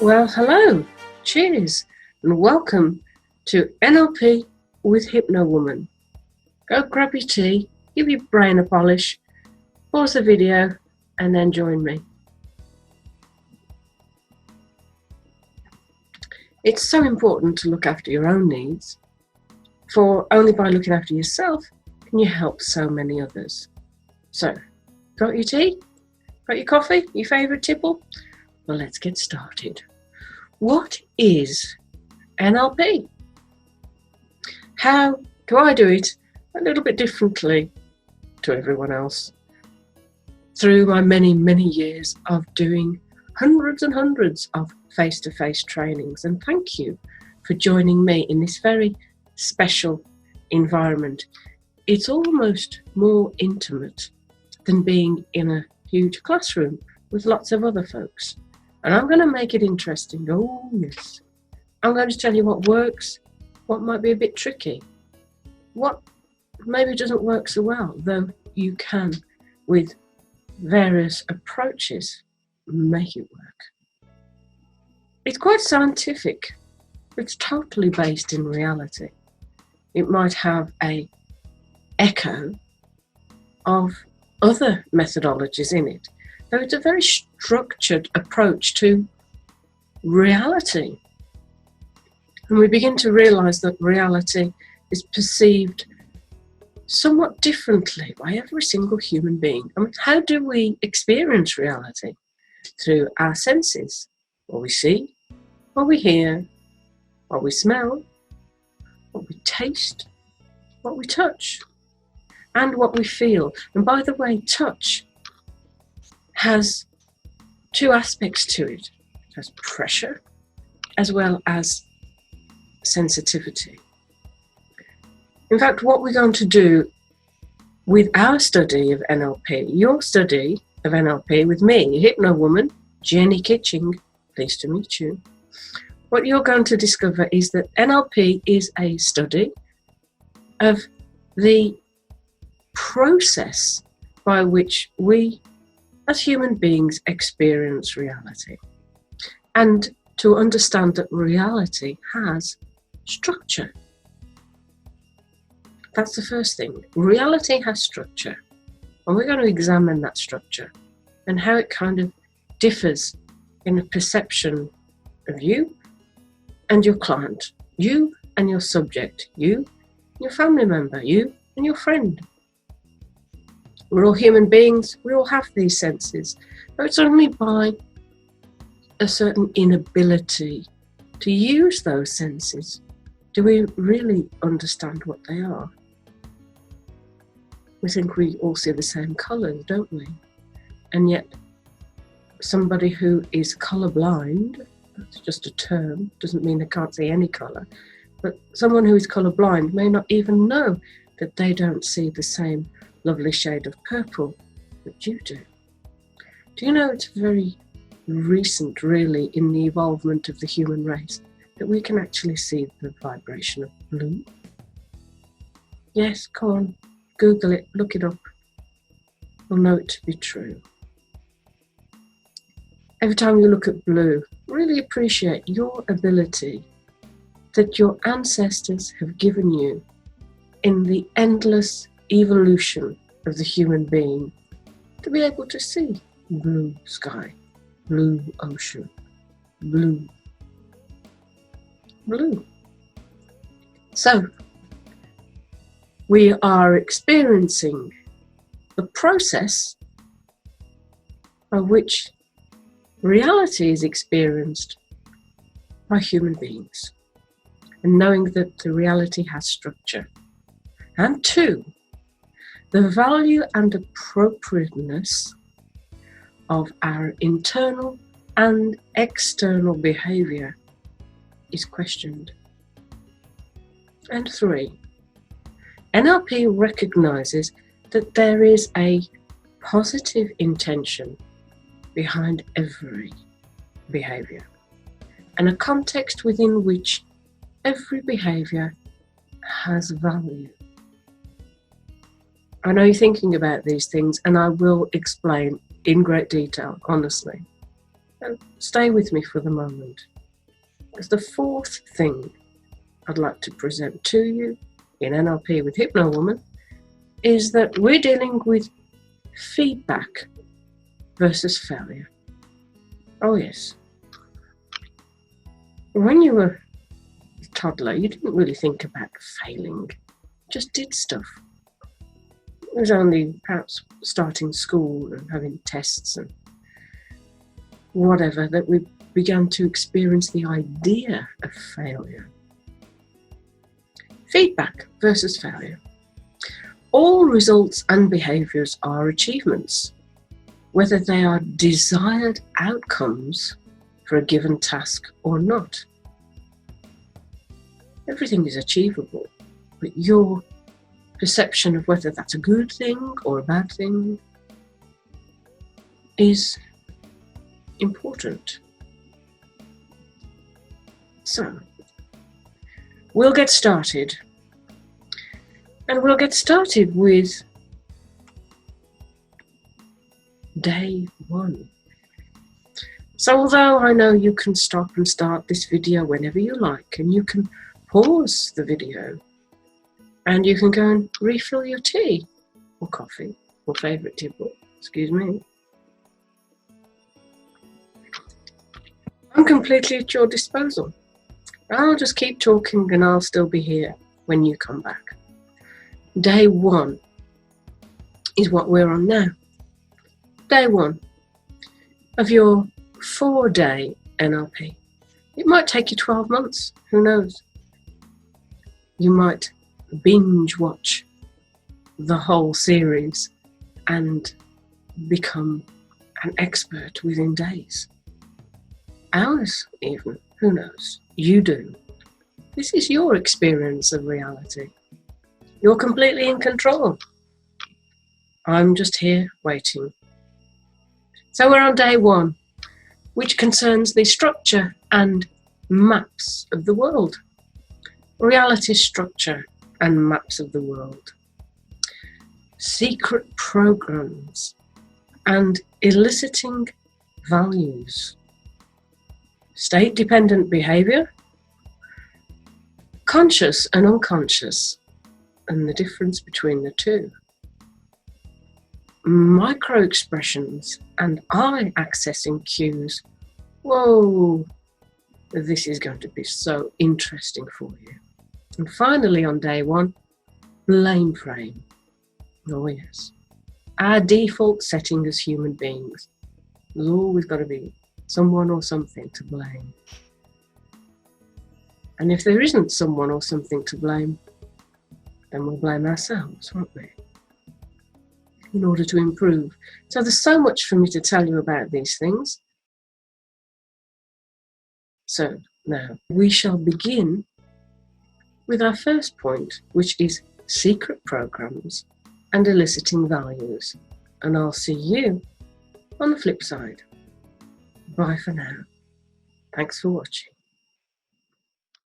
Well, hello, cheers, and welcome to NLP with Hypnowoman. Go grab your tea, give your brain a polish, pause the video, and then join me. It's so important to look after your own needs, for only by looking after yourself can you help so many others. So, got your tea? Got your coffee? Your favourite tipple? Well, let's get started. What is NLP? How do I do it a little bit differently to everyone else? Through my many, many years of doing hundreds and hundreds of face-to-face trainings, and thank you for joining me in this very special environment. It's almost more intimate than being in a huge classroom with lots of other folks. And I'm going to make it interesting. Oh, yes. I'm going to tell you what works, what might be a bit tricky, what maybe doesn't work so well, though you can, with various approaches, make it work. It's quite scientific. It's totally based in reality. It might have an echo of other methodologies in it. So it's a very structured approach to reality. And we begin to realise that reality is perceived somewhat differently by every single human being. I mean, how do we experience reality? Through our senses. What we see, what we hear, what we smell, what we taste, what we touch, and what we feel. And by the way, touch has two aspects to it. It has pressure as well as sensitivity. In fact, what we're going to do with our study of NLP, your study of NLP with me, Hypnowoman, Jennie Kitching, pleased to meet you. What you're going to discover is that NLP is a study of the process by which we as human beings experience reality, and to understand that reality has structure. That's the first thing. Reality has structure, and we're going to examine that structure and how it kind of differs in the perception of you and your client, you and your subject, you and your family member, you and your friend. We're all human beings, we all have these senses, but it's only by a certain inability to use those senses do we really understand what they are. We think we all see the same colours, don't we? And yet somebody who is colourblind, that's just a term, doesn't mean they can't see any colour, but someone who is colourblind may not even know that they don't see the same lovely shade of purple that you do. Do you know it's very recent, really, in the evolvement of the human race, that we can actually see the vibration of blue? Yes, come on, Google it, look it up. You'll know it to be true. Every time you look at blue, really appreciate your ability that your ancestors have given you in the endless evolution of the human being to be able to see blue sky, blue ocean, blue. So, we are experiencing the process by which reality is experienced by human beings, and knowing that the reality has structure. And two, the value and appropriateness of our internal and external behaviour is questioned. And three, NLP recognises that there is a positive intention behind every behaviour, and a context within which every behaviour has value. I know you're thinking about these things, and I will explain in great detail, honestly. And stay with me for the moment. Because the fourth thing I'd like to present to you in NLP with Hypnowoman is that we're dealing with feedback versus failure. Oh yes. When you were a toddler, you didn't really think about failing. You just did stuff. It was only perhaps starting school and having tests and whatever that we began to experience the idea of failure. Feedback versus failure. All results and behaviours are achievements, whether they are desired outcomes for a given task or not. Everything is achievable, but your perception of whether that's a good thing or a bad thing is important. So, we'll get started. And we'll get started with day 1. So although I know you can stop and start this video whenever you like, and you can pause the video, and you can go and refill your tea or coffee or favourite tipple, excuse me. I'm completely at your disposal. I'll just keep talking and I'll still be here when you come back. Day 1 is what we're on now. Day 1 of your 4-day NLP. It might take you 12 months, who knows? You might binge watch the whole series and become an expert within days. Hours even, who knows? You do. This is your experience of reality. You're completely in control. I'm just here waiting. So we're on day 1, which concerns the structure and maps of the world. Reality structure and maps of the world. Secret programs and eliciting values. State-dependent behavior. Conscious and unconscious, and the difference between the two. Micro-expressions and eye-accessing cues. Whoa, this is going to be so interesting for you. And finally on day 1, blame frame. Oh yes, our default setting as human beings. There's always got to be someone or something to blame. And if there isn't someone or something to blame, then we'll blame ourselves, won't we? In order to improve. So there's so much for me to tell you about these things. So now we shall begin with our first point, which is secret programs and eliciting values. And I'll see you on the flip side. Bye for now. Thanks for watching.